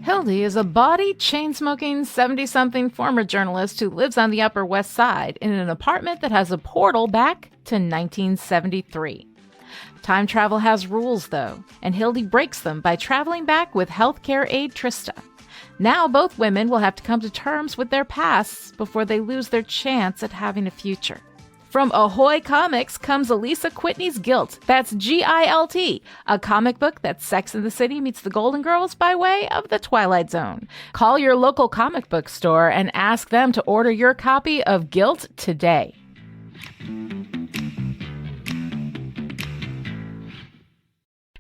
Hildy is a bawdy, chain-smoking, 70-something former journalist who lives on the Upper West Side in an apartment that has a portal back to 1973. Time travel has rules, though, and Hildy breaks them by traveling back with healthcare aide Trista. Now both women will have to come to terms with their pasts before they lose their chance at having a future. From Ahoy Comics comes Alisa Whitney's Guilt. That's Gilt, a comic book that's Sex and the City meets the Golden Girls by way of the Twilight Zone. Call your local comic book store and ask them to order your copy of Guilt today.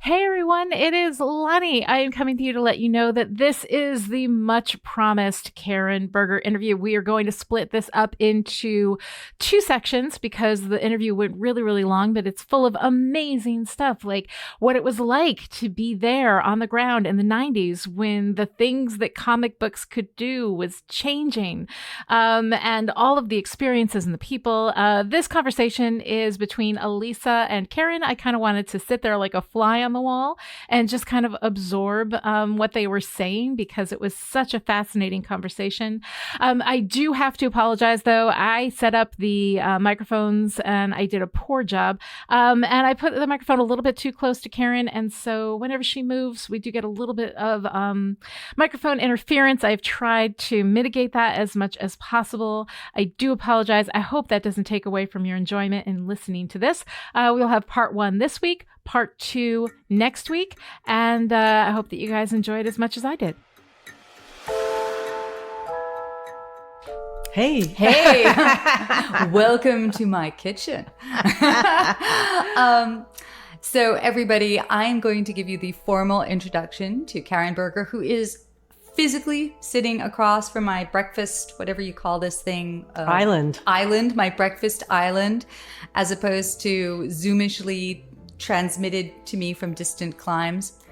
Hey everyone, it is Lonnie. I am coming to you to let you know that this is the much promised Karen Berger interview. We are going to split this up into two sections because the interview went really, really long, but it's full of amazing stuff, like what it was like to be there on the ground in the 90s when the things that comic books could do was changing, and all of the experiences and the people. This conversation is between Alisa and Karen. I kind of wanted to sit there like a fly on the wall and just kind of absorb what they were saying because it was such a fascinating conversation. I do have to apologize, though. I set up the microphones and I did a poor job. And I put the microphone a little bit too close to Karen. And so whenever she moves, we do get a little bit of microphone interference. I've tried to mitigate that as much as possible. I do apologize. I hope that doesn't take away from your enjoyment in listening to this. We'll have part 1 this week, part 2 next week, and I hope that you guys enjoy it as much as I did. Hey. Welcome to my kitchen. So everybody, I'm going to give you the formal introduction to Karen Berger, who is physically sitting across from my breakfast, whatever you call this thing. Island, my breakfast island, as opposed to Zoomishly transmitted to me from distant climes.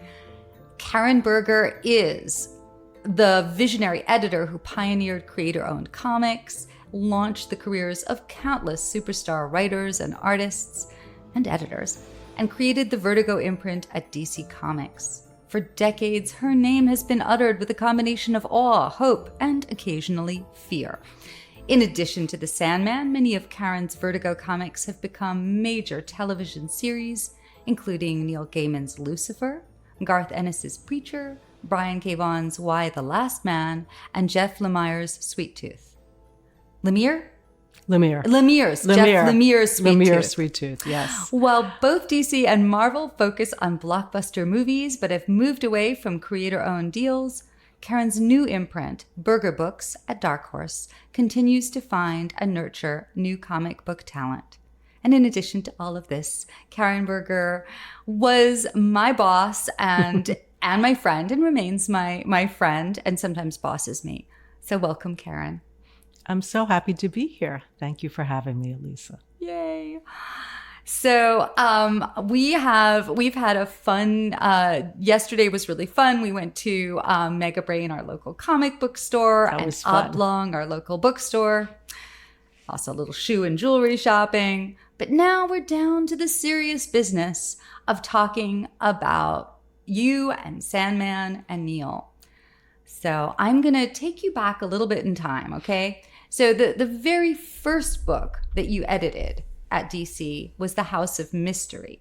Karen Berger is the visionary editor who pioneered creator-owned comics, launched the careers of countless superstar writers and artists and editors, and created the Vertigo imprint at DC Comics. For decades, her name has been uttered with a combination of awe, hope, and occasionally fear. In addition to the Sandman, many of Karen's Vertigo comics have become major television series, including Neil Gaiman's Lucifer, Garth Ennis's Preacher, Brian K. Vaughan's Why the Last Man, and Jeff Lemire's Sweet Tooth. Lemire? Lemire's. Jeff Lemire's Sweet Tooth. Sweet Tooth, yes. While both DC and Marvel focus on blockbuster movies but have moved away from creator-owned deals, Karen's new imprint, Berger Books at Dark Horse, continues to find and nurture new comic book talent. And in addition to all of this, Karen Berger was my boss and and my friend, and remains my friend, and sometimes bosses me. So welcome, Karen. I'm so happy to be here. Thank you for having me, Alisa. Yay. So we've had a fun, yesterday was really fun. We went to Mega Brain, our local comic book store, and Oblong, our local bookstore. Also a little shoe and jewelry shopping. But now we're down to the serious business of talking about you and Sandman and Neil. So I'm going to take you back a little bit in time, okay? So the very first book that you edited at DC was The House of Mystery.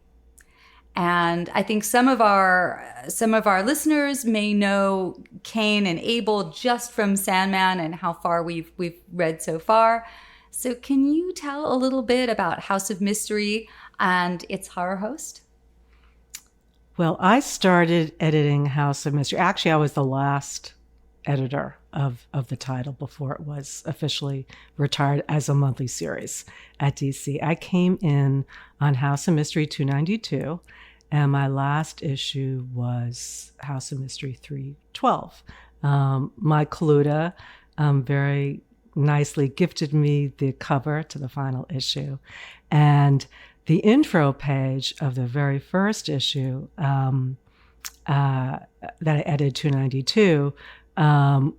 And I think some of our listeners may know Cain and Abel just from Sandman and how far we've read so far. So can you tell a little bit about House of Mystery and its horror host? Well, I started editing House of Mystery. Actually, I was the last editor of the title before it was officially retired as a monthly series at DC. I came in on House of Mystery 292, and my last issue was House of Mystery 312. Mike Kaluta very nicely gifted me the cover to the final issue. And the intro page of the very first issue that I edited 292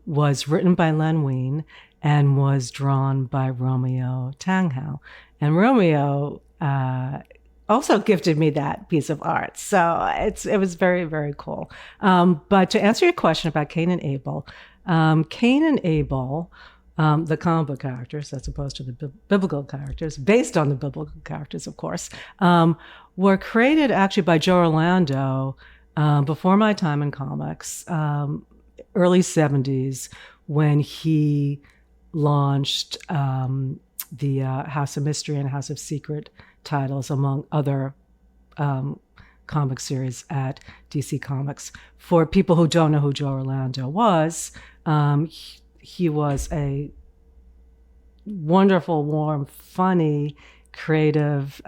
was written by Len Wein and was drawn by Romeo Tanghel. And Romeo also gifted me that piece of art. So it was very, very cool. But to answer your question about Cain and Abel, Cain and Abel, the comic book characters, as opposed to the biblical characters, based on the biblical characters, of course, were created actually by Joe Orlando before my time in comics, early 70s, when he launched the House of Mystery and House of Secret titles, among other comic series at DC Comics. For people who don't know who Joe Orlando was, he was a wonderful, warm, funny, creative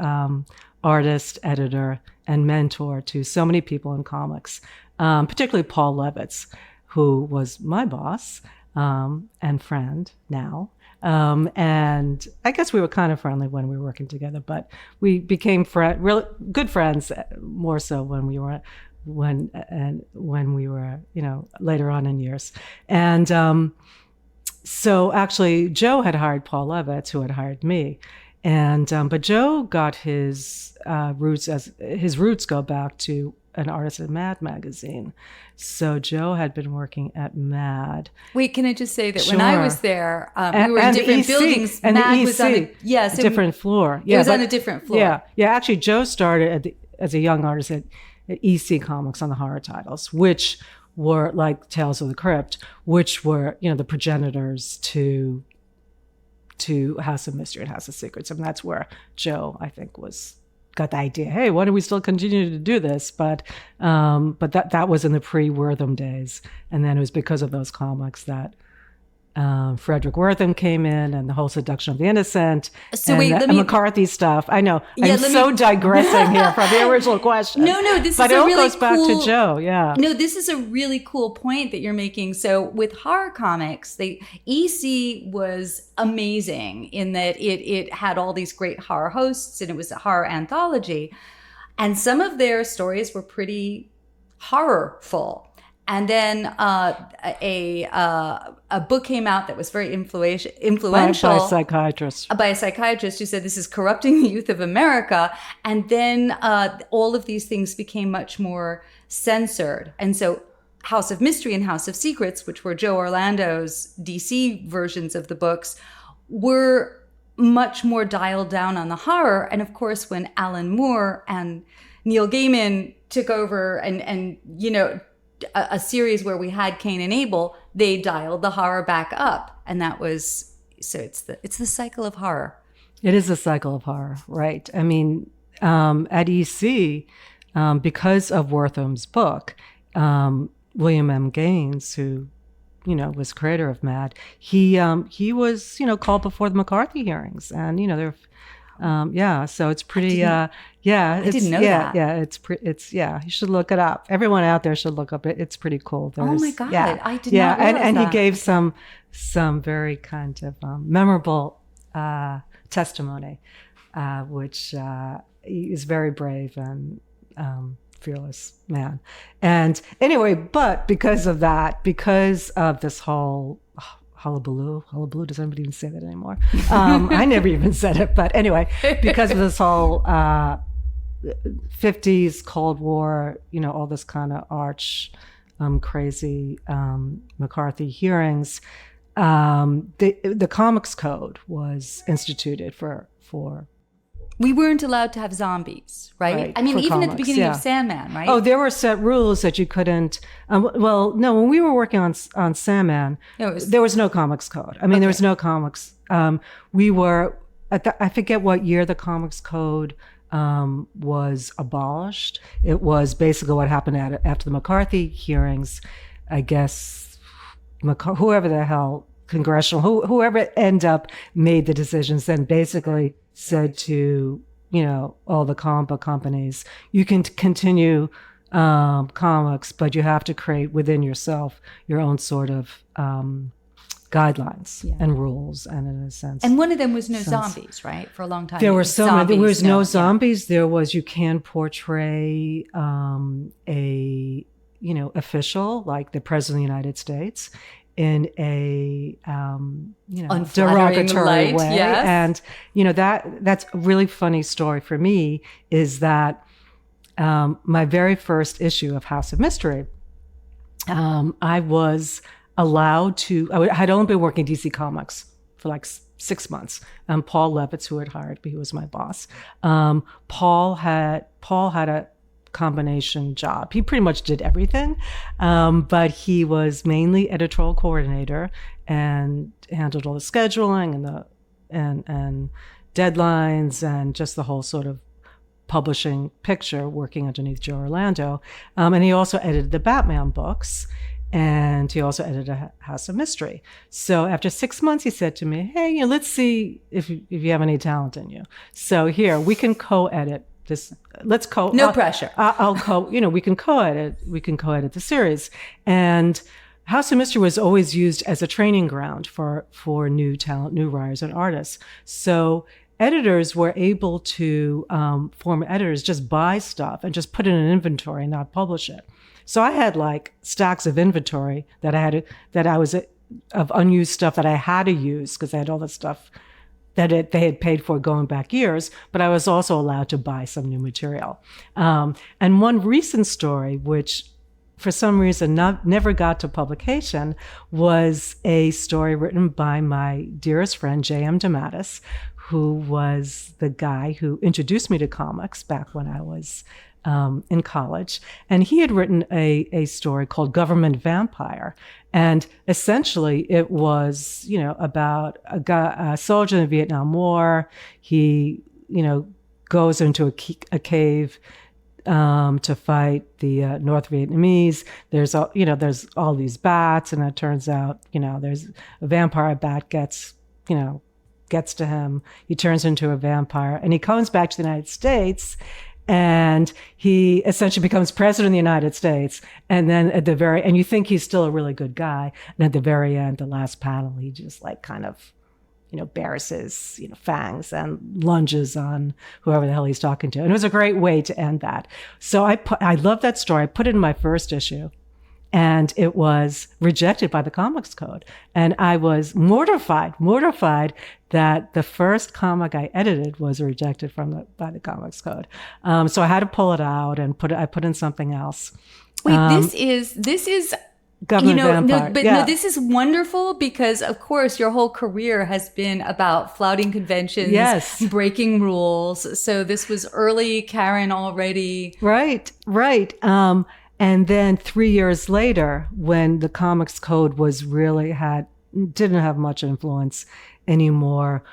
artist, editor, and mentor to so many people in comics, particularly Paul Levitz, who was my boss and friend now. And I guess we were kind of friendly when we were working together, but we became really good friends more so when we were later on in years. And so actually Joe had hired Paul Levitz, who had hired me. And but Joe got his roots go back to an artist at Mad magazine. So Joe had been working at Mad. Wait, can I just say that Sure. when I was there, we were in different buildings. And Mad the was on a different floor. It was on a different floor. Yeah. Actually, Joe started as a young artist at EC Comics on the horror titles, which were like Tales of the Crypt, which were the progenitors to House of Mystery and House of Secrets. And that's where Joe, I think, got the idea, hey, why do we still continue to do this? But that was in the pre-Wortham days. And then it was because of those comics that Frederick Wortham came in, and the whole Seduction of the Innocent, and McCarthy stuff. I know, I'm so digressing here from the original question. No, this but is it a really goes back to Joe. Yeah. No, this is a really cool point that you're making. So with horror comics, EC was amazing in that it had all these great horror hosts, and it was a horror anthology, and some of their stories were pretty horrorful. And then a book came out that was very influential by a psychiatrist. By a psychiatrist who said this is corrupting the youth of America. And then all of these things became much more censored. And so House of Mystery and House of Secrets, which were Joe Orlando's DC versions of the books, were much more dialed down on the horror. And of course, when Alan Moore and Neil Gaiman took over and a series where we had Cain and Abel, they dialed the horror back up. And that was, so it's the cycle of horror. It is a cycle of horror, right? I mean, at EC, because of Wortham's book, William M. Gaines, who, was creator of Mad, he was, called before the McCarthy hearings. And, so it's pretty, I didn't know that. Yeah, you should look it up. Everyone out there should look up it. It's pretty cool. Oh my God. I did not realize and that. He gave some very kind of memorable testimony, which he is very brave and fearless man. And anyway, but because of this whole hullabaloo, does anybody even say that anymore? I never even said it, but anyway, because of this whole 50s Cold War, all this kind of arch crazy McCarthy hearings, the Comics Code was instituted for we weren't allowed to have zombies, right? I mean, even comics, at the beginning of Sandman, right? Oh, there were set rules that you couldn't. No, when we were working on Sandman, there was no Comics Code. I mean, there was no comics. We were I forget what year the Comics Code was abolished. It was basically what happened after the McCarthy hearings. I guess whoever the hell whoever ended up made the decisions, then basically said to all the comic book companies, you can continue comics, but you have to create within yourself your own sort of guidelines and rules, and in a sense. And one of them was no zombies, right? For a long time. There were so many. There was no zombies. There was, you can portray a official like the President of the United States, in a Unflattering derogatory light, way. yes. And that's a really funny story for me is that my very first issue of House of Mystery, I was allowed to. I had only been working DC Comics for like 6 months. Paul Levitz, who had hired me, who was my boss. Paul had a combination job. He pretty much did everything, but he was mainly editorial coordinator and handled all the scheduling and deadlines and just the whole sort of publishing picture, working underneath Joe Orlando. And he also edited the Batman books, and he also edited a House of Mystery. So after 6 months, he said to me, "Hey, let's see if you have any talent in you. So here, we can co-edit this. Let's No pressure. We can co-edit. We can co-edit the series." And House of Mystery was always used as a training ground for new talent, new writers and artists. So editors were able to, former editors, just buy stuff and just put it in an inventory and not publish it. So I had like stacks of inventory of unused stuff that I had to use because I had all the stuff that they had paid for going back years, but I was also allowed to buy some new material. And one recent story, which for some reason never got to publication, was a story written by my dearest friend, J.M. DeMattis, who was the guy who introduced me to comics back when I was in college. And he had written a story called Government Vampire. And essentially it was, about a soldier in the Vietnam War. He, goes into a cave to fight the North Vietnamese. There's all these bats, and it turns out, there's a vampire bat gets to him. He turns into a vampire, and he comes back to the United States, and he essentially becomes president of the United States. And then and you think he's still a really good guy. And at the very end, the last panel, he just bares his, fangs and lunges on whoever the hell he's talking to. And it was a great way to end that. So I love that story. I put it in my first issue, and it was rejected by the Comics Code. And I was mortified that the first comic I edited was rejected by the Comics Code. So I had to pull it out and I put in something else. Wait, this is Government Vampire. No, this is wonderful because, of course, your whole career has been about flouting conventions, yes, breaking rules. So this was early Karen already. Right. And then 3 years later, when the Comics Code didn't have much influence anymore.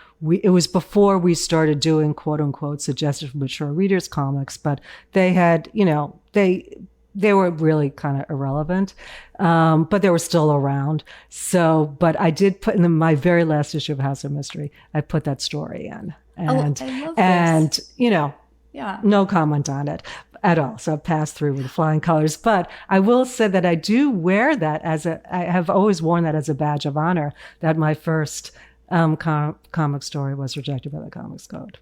It was before we started doing quote unquote suggested for mature readers comics, but they had, they were really kind of irrelevant, but they were still around. So, but I did put in my very last issue of House of Mystery, I put that story in. I love this. No comment on it at all. So it passed through with flying colors. But I will say that I do wear that I have always worn that as a badge of honor, that my first comic story was rejected by the Comics Code.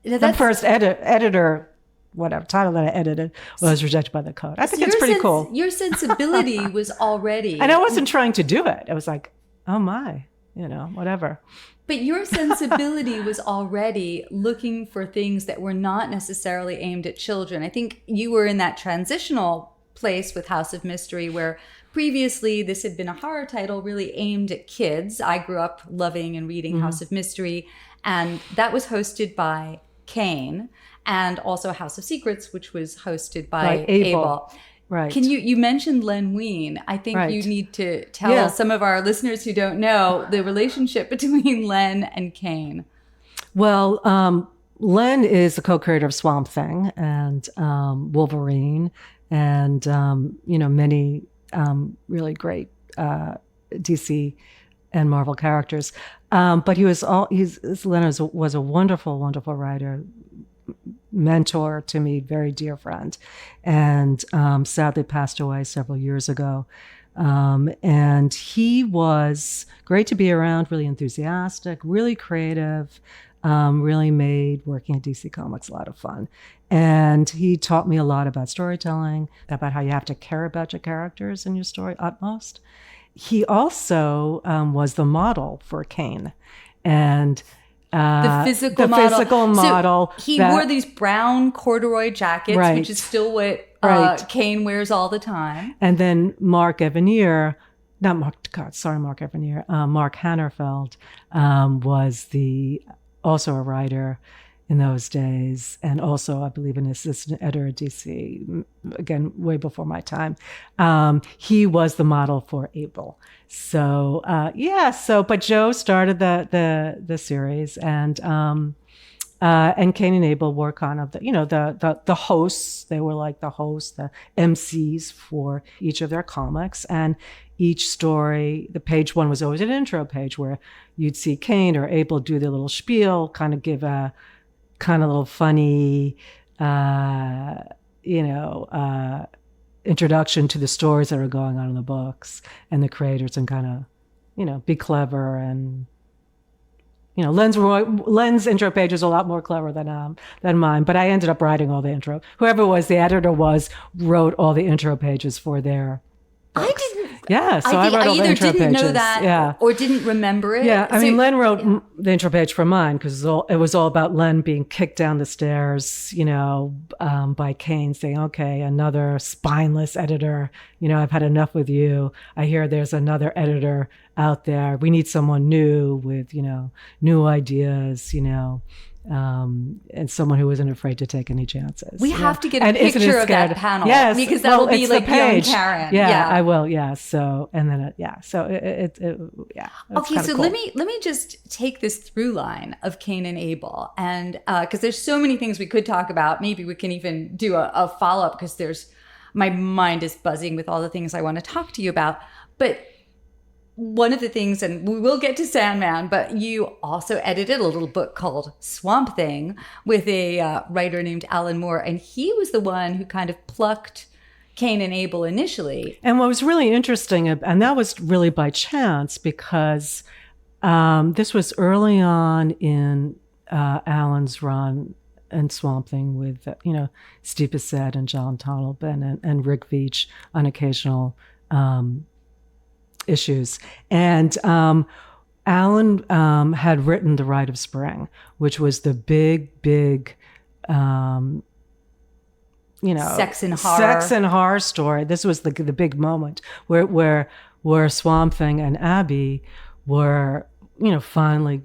The first editor, whatever title that I edited, was rejected by the code. I think it's pretty cool. Your sensibility was already... And I wasn't trying to do it. I was like, oh my, whatever. But your sensibility was already looking for things that were not necessarily aimed at children. I think you were in that transitional place with House of Mystery where previously this had been a horror title really aimed at kids. I grew up loving and reading House of Mystery, and that was hosted by Kane, and also House of Secrets, which was hosted by Abel. Right. Can you mentioned Len Wein? I think you need to tell some of our listeners who don't know the relationship between Len and Kane. Well, Len is the co-creator of Swamp Thing and Wolverine, and many really great DC and Marvel characters. But Len was a wonderful, wonderful writer, mentor to me, very dear friend, and sadly passed away several years ago. And he was great to be around, really enthusiastic, really creative, really made working at DC Comics a lot of fun. And he taught me a lot about storytelling, about how you have to care about your characters in your story utmost. he also was the model for Kane, and the physical model. So he wore these brown corduroy jackets, right, which is still what Kane wears all the time. And then Mark Evanier, Mark Hannerfeld was also a writer in those days, and also, I believe, an assistant editor at DC, again, way before my time. He was the model for Abel. So, but Joe started the series, and Cain and Abel were kind of the hosts. They were like the hosts, the MCs for each of their comics, and each story, the page one was always an intro page where you'd see Cain or Abel do their little spiel, kind of give a kind of little funny, introduction to the stories that are going on in the books and the creators, and kind of, be clever. And, Len's intro page is a lot more clever than mine, but I ended up writing all the intro. Whoever the editor wrote all the intro pages for their books. I didn't. Yeah, so I wrote all the intro pages. I either didn't know that or didn't remember it. Yeah, I mean, Len wrote the intro page for mine because it was all about Len being kicked down the stairs, by Cain, saying, okay, another spineless editor. I've had enough with you. I hear there's another editor out there. We need someone new with, new ideas, and someone who isn't afraid to take any chances. We have to get a picture of that panel. Yes, because that'll be like young Karen. Yeah, I will. Yeah. So, and then, so it okay, so cool. let me just take this through line of Cain and Abel. And because there's so many things we could talk about. Maybe we can even do a follow-up because my mind is buzzing with all the things I want to talk to you about. But one of the things, and we will get to Sandman, but you also edited a little book called Swamp Thing with a writer named Alan Moore, and he was the one who kind of plucked Cain and Abel initially. And what was really interesting, and that was really by chance, because this was early on in Alan's run and Swamp Thing with, Steve Bissett and John Tonelben and Rick Veitch on occasional issues. And Alan had written The Rite of Spring, which was the big, sex and horror story. This was the big moment where Swamp Thing and Abby were, finally,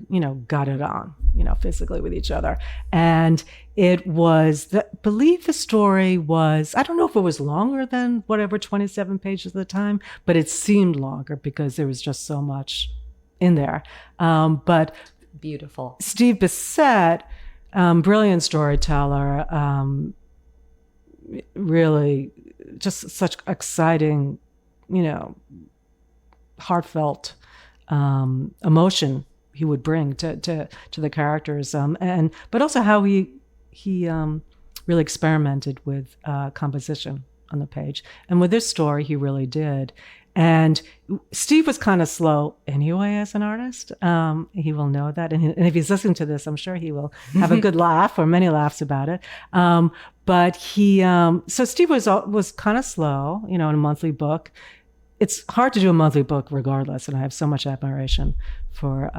got it on, physically with each other. And it was, believe the story was, I don't know if it was longer than whatever 27 pages at the time, but it seemed longer because there was just so much in there. But beautiful. Steve Bissett, brilliant storyteller, really just such exciting, heartfelt emotion he would bring to the characters, but also how he really experimented with composition on the page. And with this story, he really did. And Steve was kind of slow anyway as an artist. He will know that. And if he's listening to this, I'm sure he will have a good laugh or many laughs about it. But so Steve was kind of slow, in a monthly book. It's hard to do a monthly book regardless. And I have so much admiration for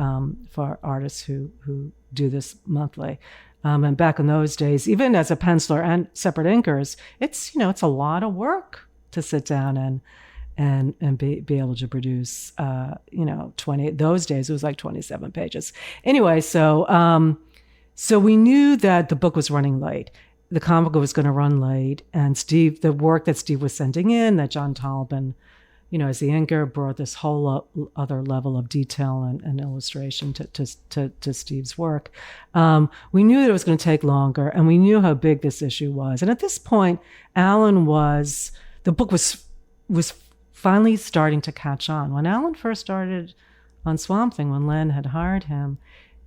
artists who do this monthly. And back in those days, even as a penciler and separate inkers, it's a lot of work to sit down and be able to produce, 20, those days it was like 27 pages. Anyway, so we knew that the book was running late. The comic book was going to run late, and the work that Steve was sending in, that John Tonelben, as the inker, brought this whole other level of detail and illustration to Steve's work. We knew that it was going to take longer, and we knew how big this issue was. And at this point, the book was finally starting to catch on. When Alan first started on Swamp Thing, when Len had hired him,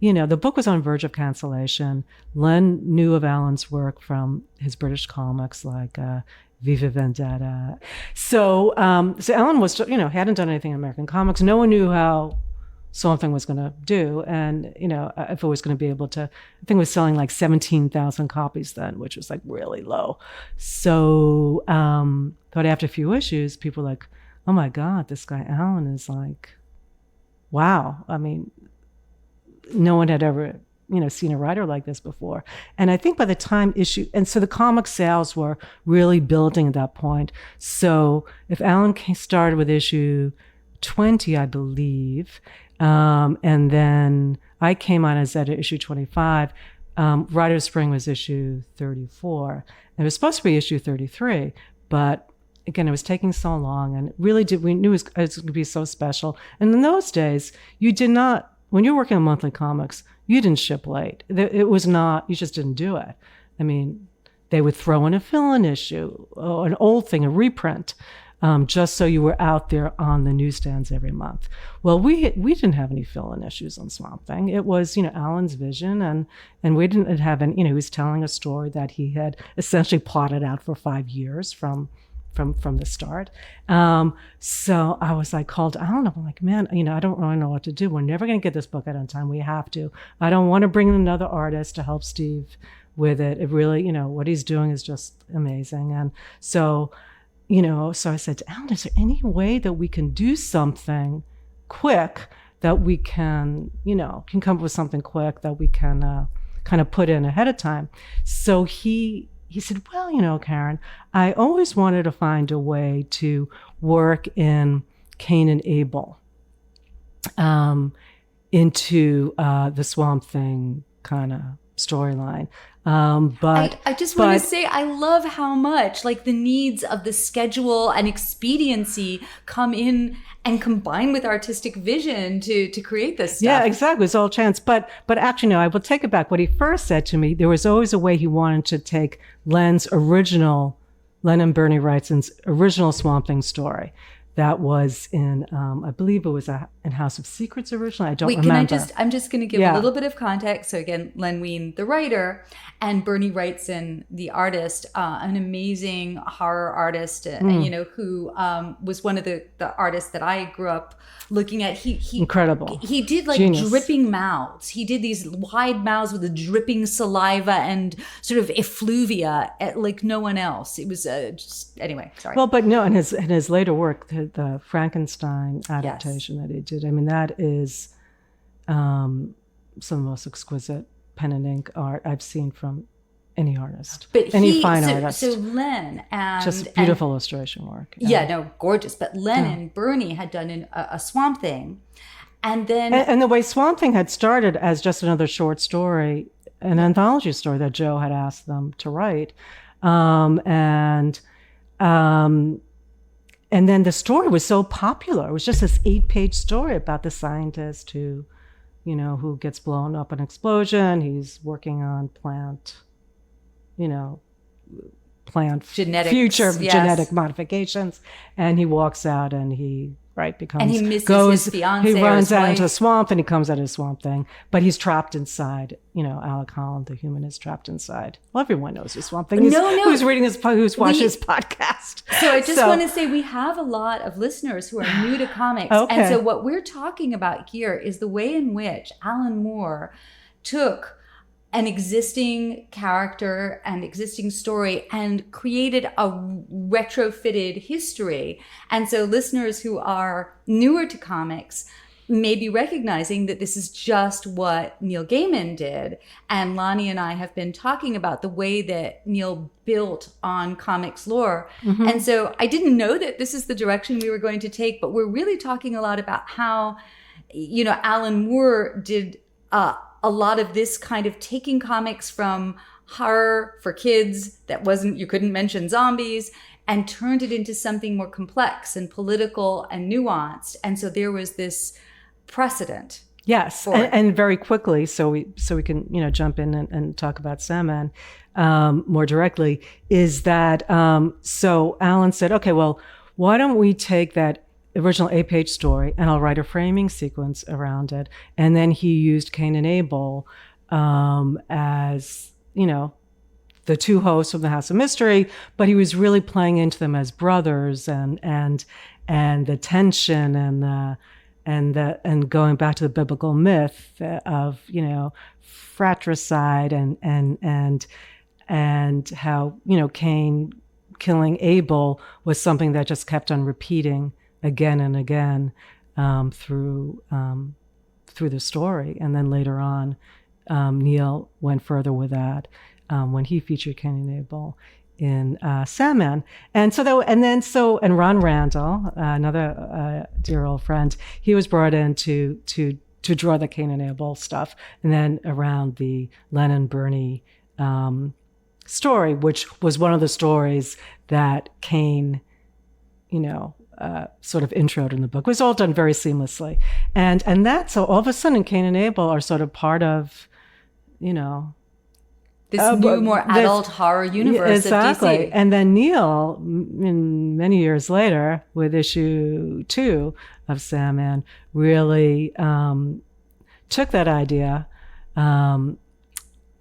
the book was on the verge of cancellation. Len knew of Alan's work from his British comics like Viva Vendetta. So Alan was, hadn't done anything in American comics. No one knew how Swamp Thing was going to do. And, if it was going to be able to, I think it was selling like 17,000 copies then, which was like really low. So, but after a few issues, people were like, oh my God, this guy Alan is like, wow. I mean, no one had ever, seen a writer like this before. And I think by the time and so the comic sales were really building at that point. So if Alan started with issue 20, I believe, and then I came on as editor issue 25, Writer of Spring was issue 34. It was supposed to be issue 33, but again, it was taking so long, and it really we knew it was going to be so special. And in those days, you did not, when you're working on monthly comics, you didn't ship late. It was not, you just didn't do it. I mean, they would throw in a fill-in issue, or an old thing, a reprint, just so you were out there on the newsstands every month. Well, we didn't have any fill-in issues on Swamp Thing. It was, Alan's vision, and we didn't have any, he was telling a story that he had essentially plotted out for 5 years from the start. So I was like, called Alan up. I'm like, man, I don't really know what to do. We're never going to get this book out on time. We have to. I don't want to bring in another artist to help Steve with it. It really, what he's doing is just amazing. And so, so I said to Alan, is there any way that we can do something quick that we can come up with something quick that we can kind of put in ahead of time? So he said, well, Karen, I always wanted to find a way to work in Cain and Abel into the Swamp Thing kind of storyline. But I just want to say, I love how much like the needs of the schedule and expediency come in and combine with artistic vision to create this stuff. Yeah, exactly. It's all chance. But actually, no, I will take it back. What he first said to me, there was always a way he wanted to take Len and Bernie Wrightson's original Swamp Thing story. That was in, I believe it was in House of Secrets originally. I don't remember. I'm just going to give a little bit of context. So again, Len Wein, the writer, and Bernie Wrightson, the artist, an amazing horror artist, who was one of the artists that I grew up looking at. He incredible. He did like Genius. Dripping mouths. He did these wide mouths with the dripping saliva and sort of effluvia like no one else. It was just, anyway, sorry. Well, but no, in his later work, the Frankenstein adaptation that he did, I mean, that is some of the most exquisite pen and ink art I've seen from any artist, any fine artist. So Len and just beautiful illustration work. Yeah, no, gorgeous. But Len and Bernie had done a Swamp Thing, and then and the way Swamp Thing had started as just another short story, an anthology story that Joe had asked them to write, and then the story was so popular. It was just this 8-page story about the scientist who gets blown up in an explosion. He's working on plant genetics, future genetic modifications, and he walks out and he becomes, and he misses his fiance. He runs out into a swamp and he comes out of a Swamp Thing, but he's trapped inside. Alec Holland, the human, is trapped inside. Well, everyone knows who Swamp Thing is. Who's reading this? Who's watching this podcast? So I just want to say we have a lot of listeners who are new to comics, and so what we're talking about here is the way in which Alan Moore took an existing character and existing story and created a retrofitted history. And so listeners who are newer to comics may be recognizing that this is just what Neil Gaiman did. And Lonnie and I have been talking about the way that Neil built on comics lore. Mm-hmm. And so I didn't know that this is the direction we were going to take, but we're really talking a lot about how, Alan Moore did a lot of this kind of taking comics from horror for kids you couldn't mention zombies, and turned it into something more complex and political and nuanced. And so there was this precedent. Yes, and very quickly, so we can jump in and talk about Sandman more directly, is that so Alan said, okay, well, why don't we take that original 8-page story and I'll write a framing sequence around it. And then he used Cain and Abel as, the two hosts of the House of Mystery, but he was really playing into them as brothers and the tension and going back to the biblical myth of, fratricide and how, Cain killing Abel was something that just kept on repeating again and again through the story. And then later on, Neil went further with that when he featured Cain and Abel in Sandman. And Ron Randall, another dear old friend, he was brought in to draw the Cain and Abel stuff. And then around the Lennon-Bernie story, which was one of the stories that Cain, sort of introed in the book. It was all done very seamlessly. And so all of a sudden, Cain and Abel are sort of part of, this new, more adult horror universe exactly. of DC. And then Neil, many years later, with issue 2 of Sandman, really took that idea of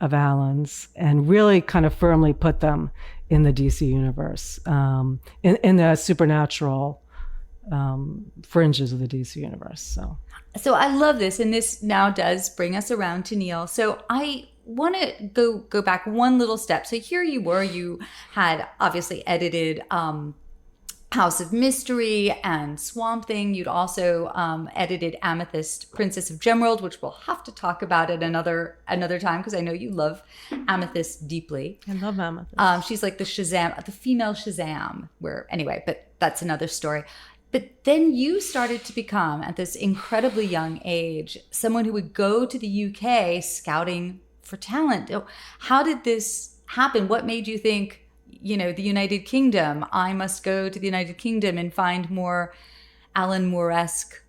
Alan's and really kind of firmly put them in the DC universe, in the supernatural fringes of the DC universe. So I love this, and this now does bring us around to Neil. So I want to go back one little step. So here you had obviously edited House of Mystery and Swamp Thing. You'd also edited Amethyst, Princess of Gemworld, which we'll have to talk about at another time, because I know you love Amethyst deeply. I love Amethyst. She's like the female Shazam. But that's another story. But then you started to become, at this incredibly young age, someone who would go to the UK scouting for talent. How did this happen? What made you think, the United Kingdom, I must go to the United Kingdom and find more Alan Moore-esque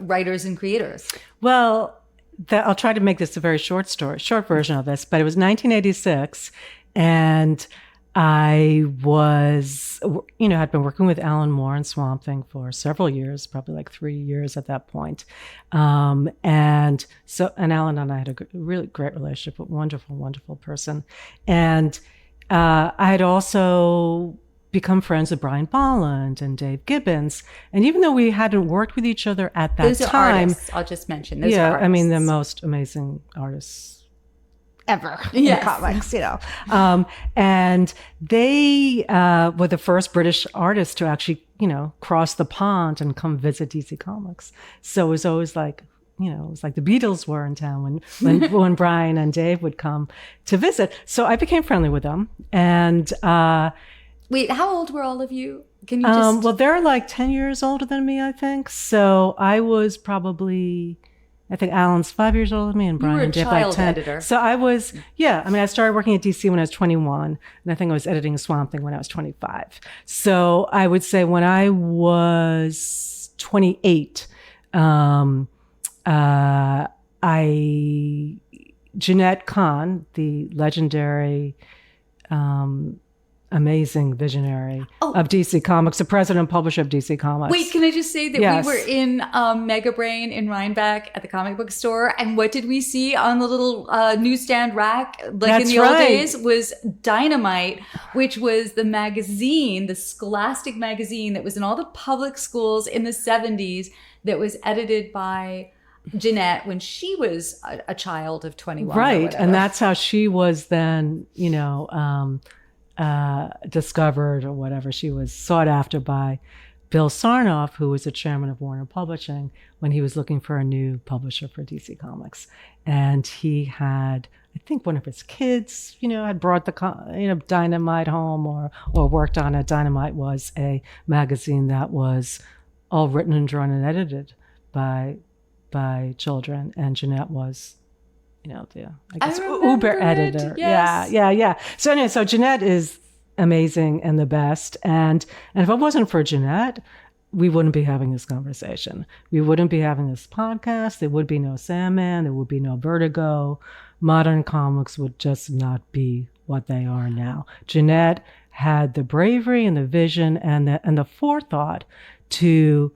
writers and creators? Well, I'll try to make this a very short version of this, but it was 1986, and I was, had been working with Alan Moore and Swamp Thing for several years, probably like 3 years at that point. And Alan and I had a really great relationship, a wonderful, wonderful person. And I had also become friends with Brian Bolland and Dave Gibbons. And even though we hadn't worked with each other at that those time. Are artists, I'll just mention. Those are artists. The most amazing artists ever in comics, and they were the first British artists to actually, cross the pond and come visit DC Comics. So it was always like, it was like the Beatles were in town when Brian and Dave would come to visit. So I became friendly with them. And wait, how old were all of you? Can you just? Well, they're like 10 years older than me, I think. So I was probably. I think Alan's 5 years older than me, and Brian did like 10. Editor. So I was, I started working at DC when I was 21, and I think I was editing Swamp Thing when I was 25. So I would say when I was 28, Jeanette Kahn, the legendary, amazing visionary of DC Comics, the president and publisher of DC Comics. Wait, can I just say that we were in Mega Brain in Rhinebeck at the comic book store, and what did we see on the little newsstand rack, like in the old days, was Dynamite, which was the magazine, the Scholastic magazine that was in all the public schools in the 70s, that was edited by Jeanette when she was a child of 21. Right, and that's how she was then, discovered or whatever. She was sought after by Bill Sarnoff, who was the chairman of Warner Publishing, when he was looking for a new publisher for DC Comics. And he had, I think one of his kids, had brought the, Dynamite home or worked on it. Dynamite was a magazine that was all written and drawn and edited by children. And Jeanette was, the Uber editor. Yes. Yeah. So anyway, so Jeanette is amazing and the best. And if it wasn't for Jeanette, we wouldn't be having this conversation. We wouldn't be having this podcast. There would be no Sandman. There would be no Vertigo. Modern comics would just not be what they are now. Jeanette had the bravery and the vision and the forethought to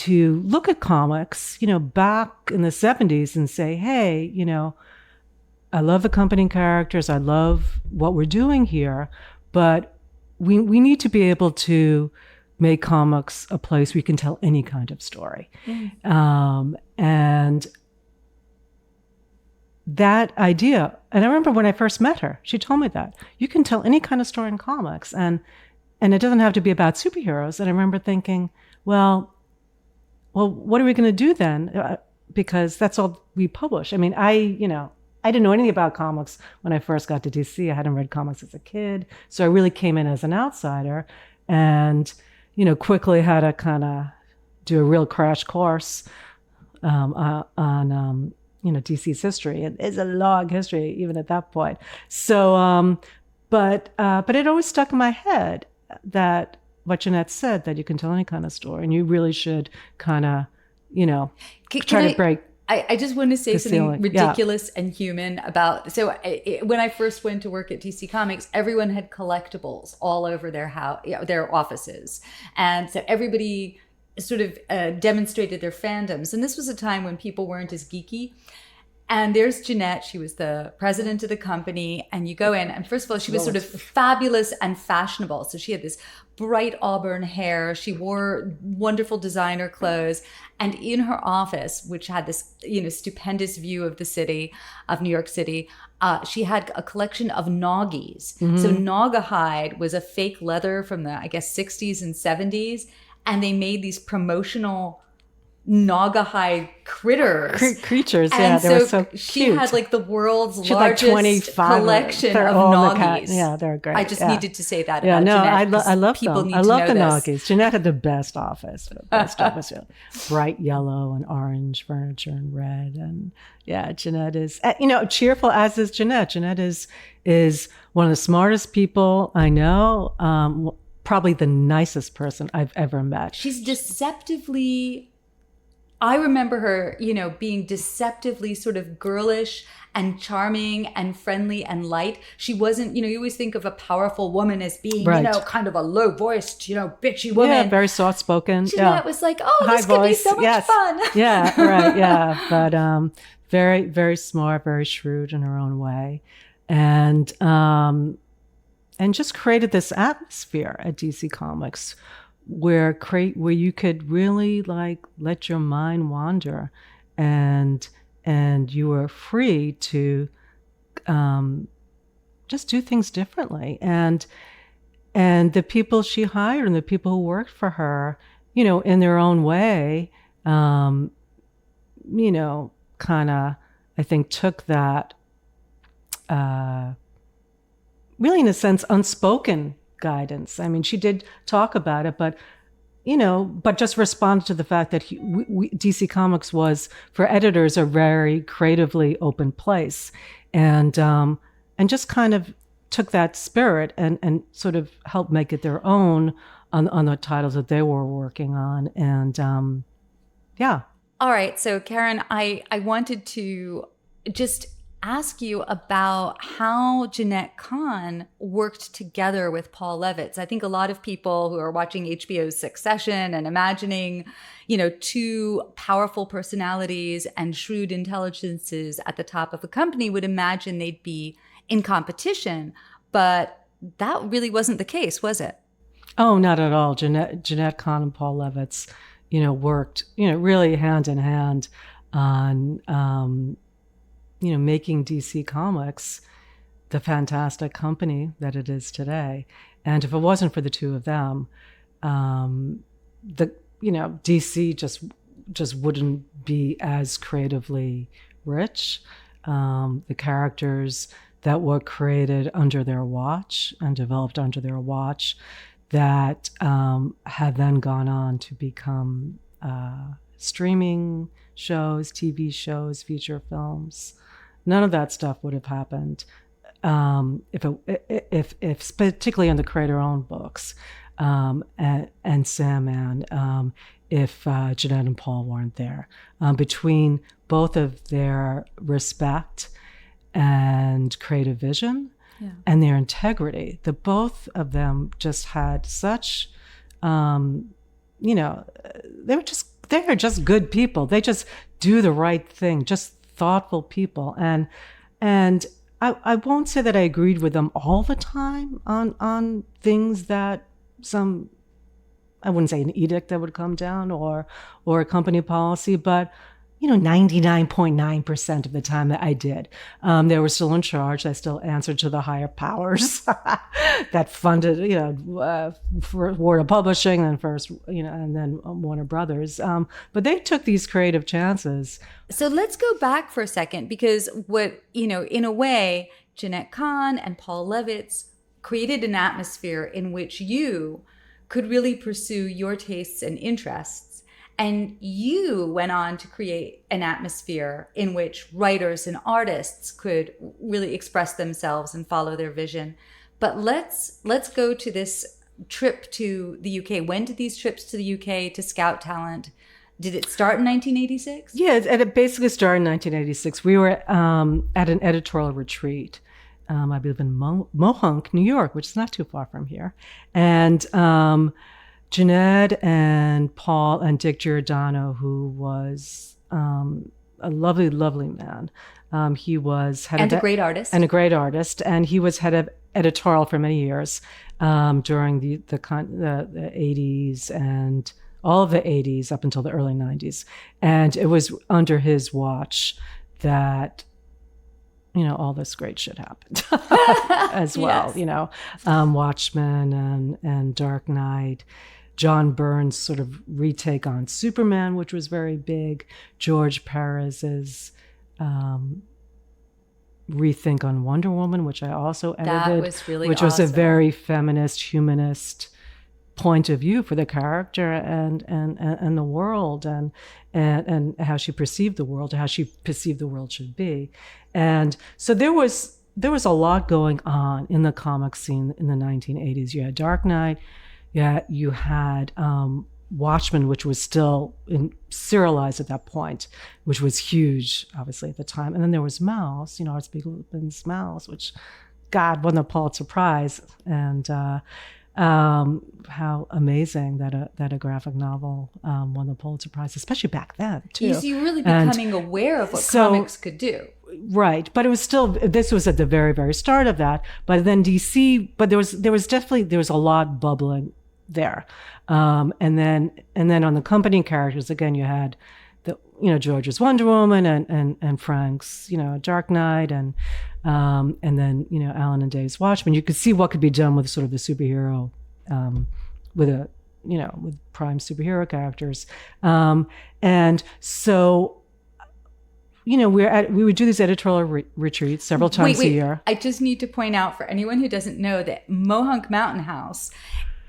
look at comics, back in the 70s and say, hey, I love the accompanying characters. I love what we're doing here, but we need to be able to make comics a place we can tell any kind of story. And that idea, and I remember when I first met her, she told me that you can tell any kind of story in comics. And it doesn't have to be about superheroes. And I remember thinking, well, what are we going to do then? Because that's all we publish. I mean, I didn't know anything about comics when I first got to DC. I hadn't read comics as a kid. So I really came in as an outsider and, quickly had to kind of do a real crash course on DC's history. It's a long history, even at that point. So, but it always stuck in my head that what Jeanette said, that you can tell any kind of story and you really should kind of, try to break. I just want to say something ridiculous and human about, when I first went to work at DC Comics, everyone had collectibles all over their house, their offices. And so everybody sort of demonstrated their fandoms. And this was a time when people weren't as geeky. And there's Jeanette. She was the president of the company. And you go in, and first of all, she was sort of fabulous and fashionable. So she had this bright auburn hair. She wore wonderful designer clothes. And in her office, which had this, stupendous view of the city, of New York City, she had a collection of Noggies. Mm-hmm. So Naugahyde was a fake leather from the, I guess, 60s and 70s. And they made these promotional Naugahyde critters. Creatures, yeah. They were so cute. She had like the world's largest collection of Noggies. Yeah, they're great. I just needed to say that about Jeanette. I love people them. Need I to love know the this. Noggies. Jeanette had the best office. Bright yellow and orange furniture and red. And yeah, Jeanette is, cheerful, as is Jeanette. Jeanette is one of the smartest people I know. Probably the nicest person I've ever met. She's deceptively, I remember her, being deceptively sort of girlish and charming and friendly and light. She wasn't, you always think of a powerful woman as being, kind of a low voiced, bitchy woman. Yeah, very soft spoken. Jeanette was like, this could be so much fun. Yeah, right. Yeah. But very, very smart, very shrewd in her own way. And just created this atmosphere at DC Comics where you could really let your mind wander, and you were free to just do things differently. And the people she hired and the people who worked for her, in their own way, kind of, I think, took that. Really, in a sense, unspoken guidance. I mean, she did talk about it, but just responded to the fact that DC Comics was, for editors, a very creatively open place, and just kind of took that spirit and sort of helped make it their own on the titles that they were working on, and yeah. All right, so Karen, I wanted to just ask you about how Jeanette Kahn worked together with Paul Levitz. I think a lot of people who are watching HBO's Succession and imagining, two powerful personalities and shrewd intelligences at the top of a company would imagine they'd be in competition. But that really wasn't the case, was it? Oh, not at all. Jeanette Kahn and Paul Levitz, worked, really hand in hand on, making DC Comics the fantastic company that it is today. And if it wasn't for the two of them, DC just wouldn't be as creatively rich. The characters that were created under their watch and developed under their watch that had then gone on to become streaming shows, TV shows, feature films. None of that stuff would have happened if particularly in the creator-owned books and Sandman, if Jeanette and Paul weren't there. Between both of their respect and creative vision and their integrity, the both of them just had such, they're just good people. They just do the right thing, just thoughtful people. And I won't say that I agreed with them all the time on things that I wouldn't say an edict that would come down or a company policy, but 99.9% of the time that I did. They were still in charge. I still answered to the higher powers that funded, for Warner Publishing and first, and then Warner Brothers. But they took these creative chances. So let's go back for a second, because in a way, Jeanette Kahn and Paul Levitz created an atmosphere in which you could really pursue your tastes and interests. And you went on to create an atmosphere in which writers and artists could really express themselves and follow their vision. But let's go to this trip to the UK. When did these trips to the UK to scout talent? Did it start in 1986? Yeah, and it basically started in 1986. We were at an editorial retreat, I believe in Mohonk, New York, which is not too far from here. And Jeanette and Paul and Dick Giordano, who was a lovely, lovely man. He was head a great artist. And a great artist. And he was head of editorial for many years during the 80s and all of the 80s up until the early 90s. And it was under his watch that all this great shit happened as well. Yes. Watchmen and Dark Knight. John Byrne's sort of retake on Superman, which was very big. George Perez's rethink on Wonder Woman, which I also edited. That was really which awesome. was a very feminist, humanist point of view for the character and the world and how she perceived the world, how she perceived the world should be. And so there was a lot going on in the comic scene in the 1980s. You had Dark Knight. Yeah, you had Watchmen, which was still serialized at that point, which was huge, obviously, at the time. And then there was Mouse, Art Spiegelman's Mouse, which, God, won the Pulitzer Prize. And how amazing that a graphic novel won the Pulitzer Prize, especially back then, too. You're really becoming aware of what comics could do. Right. But it was still, this was at the very, very start of that. But then DC, but there was a lot bubbling there. And then on the company characters, again, you had George's Wonder Woman and Frank's, Dark Knight and then, Alan and Dave's Watchmen. You could see what could be done with sort of the superhero, with prime superhero characters. And so, we would do these editorial retreats several times a year. I just need to point out for anyone who doesn't know that Mohonk Mountain House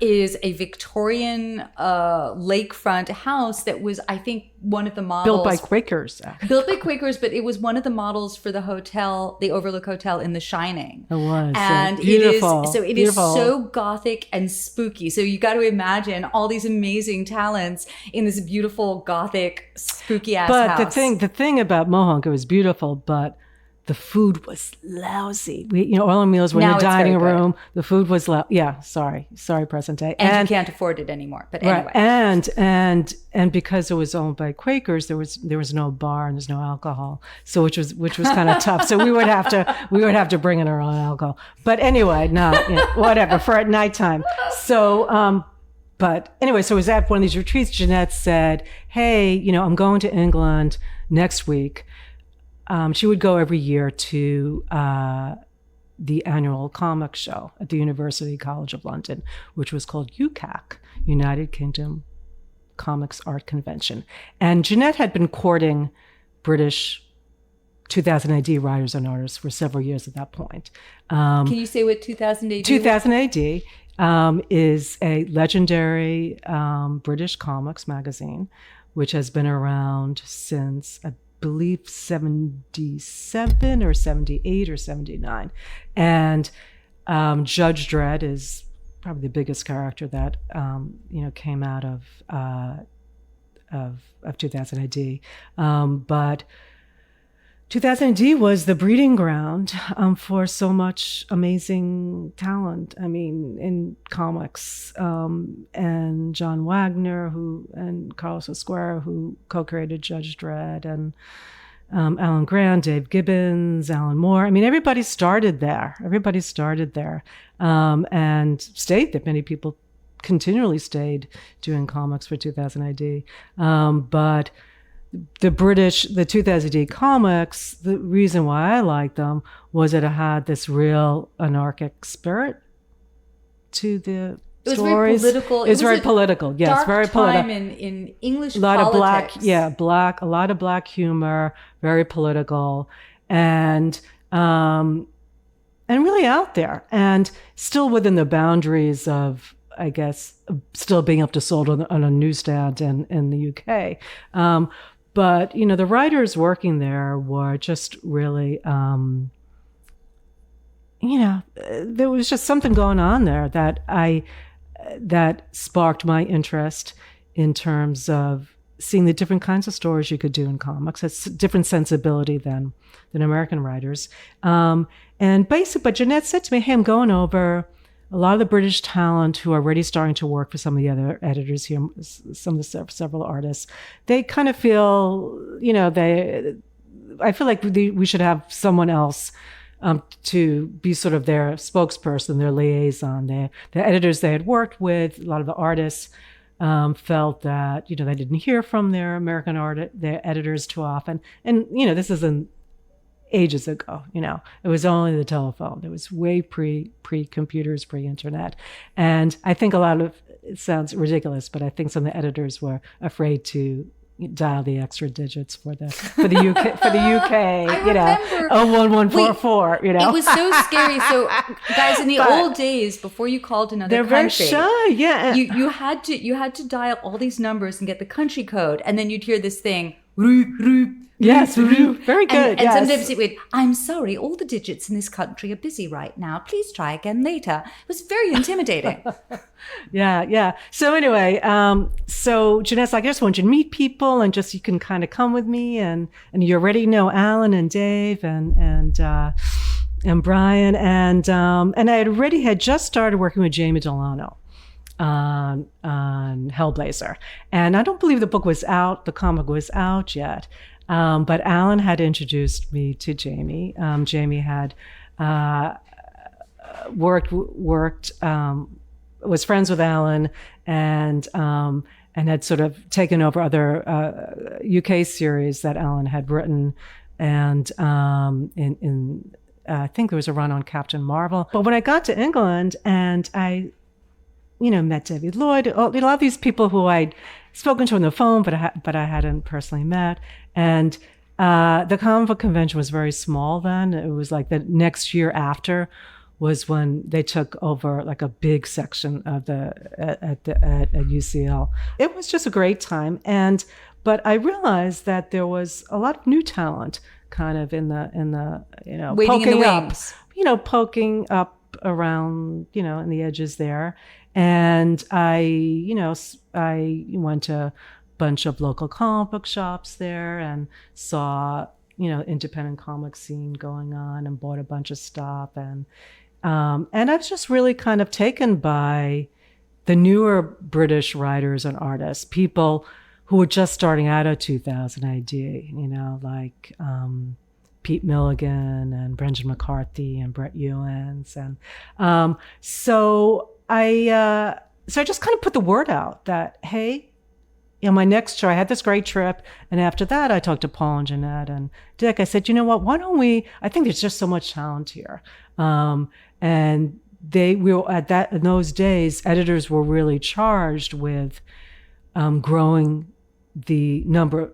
is a Victorian lakefront house that was, I think, one of the models. Built by Quakers. Built by Quakers, but it was one of the models for the hotel, the Overlook Hotel in The Shining. It was. And beautiful. It is so gothic and spooky. So you got to imagine all these amazing talents in this beautiful gothic spooky ass house. But the thing about Mohonk, it was beautiful, but the food was lousy. All our meals were in the dining room. The food was sorry, present day. And you can't afford it anymore. But anyway. Right. And because it was owned by Quakers, there was no bar and there's no alcohol. So which was kind of tough. So we would have to bring in our own alcohol. But anyway, whatever, for at nighttime. So but anyway, so it was at one of these retreats. Jeanette said, "Hey, I'm going to England next week." She would go every year to the annual comic show at the University College of London, which was called UCAC, United Kingdom Comics Art Convention. And Jeanette had been courting British 2000 AD writers and artists for several years at that point. Can you say what 2000 AD 2000 AD is a legendary British comics magazine, which has been around since, I believe, 77 or 78 or 79. And Judge Dredd is probably the biggest character that came out of 2000 AD. But 2000 AD was the breeding ground for so much amazing talent. I mean, in comics, and John Wagner, and Carlos Esquire, who co-created Judge Dredd, and Alan Grant, Dave Gibbons, Alan Moore. I mean, everybody started there. And stayed there. Many people continually stayed doing comics for 2000 AD. But the 2000 AD comics, the reason why I liked them was that it had this real anarchic spirit to the stories. Very political. It's very political. Yes, dark very time political. in English a lot politics. of a lot of black humor, very political, and really out there, and still within the boundaries of, I guess, still being able to sold on a newsstand in the UK. But the writers working there were just really, there was just something going on there that sparked my interest in terms of seeing the different kinds of stories you could do in comics. It's a different sensibility than American writers. But Jeanette said to me, hey, I'm going over a lot of the British talent who are already starting to work for some of the other editors here, some of the several artists. They kind of feel, I feel like we should have someone else to be sort of their spokesperson, their liaison. The editors they had worked with, a lot of the artists felt that, they didn't hear from their American their editors too often. And, this isn't ages ago, it was only the telephone. It was way pre-computers, pre-internet. And I think it sounds ridiculous, but I think some of the editors were afraid to dial the extra digits for the UK, 01144, It was so scary. So guys, in the old days, before you called another country, they're very shy. Yeah. You had to dial all these numbers and get the country code, and then you'd hear this thing. Yes, very good. And sometimes it would, I'm sorry, all the digits in this country are busy right now. Please try again later. It was very intimidating. Yeah. So anyway, so Jeanette's like, I just want you to meet people and just, you can kind of come with me, and you already know Alan and Dave and Brian. And I had just started working with Jamie Delano on Hellblazer. And I don't believe the comic was out yet. But Alan had introduced me to Jamie. Jamie had was friends with Alan, and had sort of taken over other UK series that Alan had written, and I think there was a run on Captain Marvel. But when I got to England and I met David Lloyd, a lot of these people who I'd spoken to on the phone, but I hadn't personally met. And the comic book convention was very small then. It was like the next year after was when they took over like a big section of at UCL. It was just a great time. But I realized that there was a lot of new talent kind of in the waiting in the wings. Poking up around, in the edges there. And I went to a bunch of local comic book shops there and saw, independent comic scene going on, and bought a bunch of stuff. And I was just really kind of taken by the newer British writers and artists, people who were just starting out at 2000 AD, like Pete Milligan and Brendan McCarthy and Brett Ewins. And so I just kind of put the word out that, hey, my next show, I had this great trip. And after that, I talked to Paul and Jeanette and Dick. I said, why don't I think there's just so much talent here. And we were in those days, editors were really charged with growing the number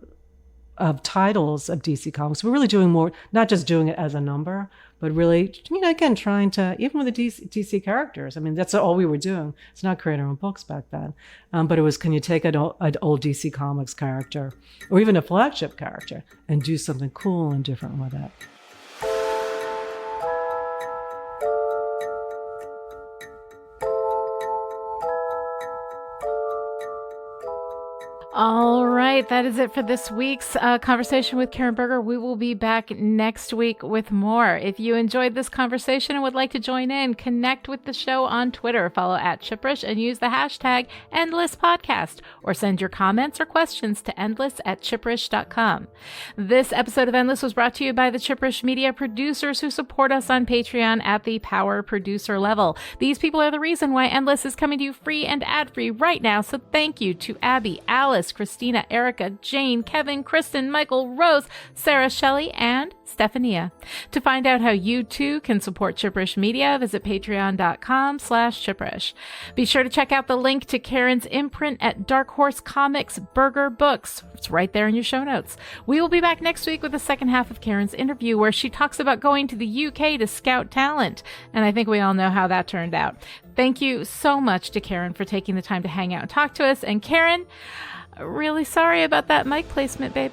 of titles of DC Comics. We're really doing more, not just doing it as a number, but really, again, trying to, even with the DC characters, I mean, that's all we were doing. It's not creating our own books back then. But it was, can you take an old DC Comics character, or even a flagship character, and do something cool and different with it? All right, that is it for this week's conversation with Karen Berger. We will be back next week with more. If you enjoyed this conversation and would like to join in, connect with the show on Twitter. Follow @Chipperish and use the hashtag EndlessPodcast, or send your comments or questions to endless@chipperish.com. This episode of Endless was brought to you by the Chipperish Media producers who support us on Patreon at the power producer level. These people are the reason why Endless is coming to you free and ad-free right now. So thank you to Abby, Alice, Alice, Christina, Erica, Jane, Kevin, Kristen, Michael, Rose, Sarah, Shelley, and Stephania. To find out how you too can support Chipperish Media, visit patreon.com/Chipperish. Be sure to check out the link to Karen's imprint at Dark Horse Comics Berger Books. It's right there in your show notes. We will be back next week with the second half of Karen's interview where she talks about going to the UK to scout talent. And I think we all know how that turned out. Thank you so much to Karen for taking the time to hang out and talk to us. And Karen, really sorry about that mic placement, babe.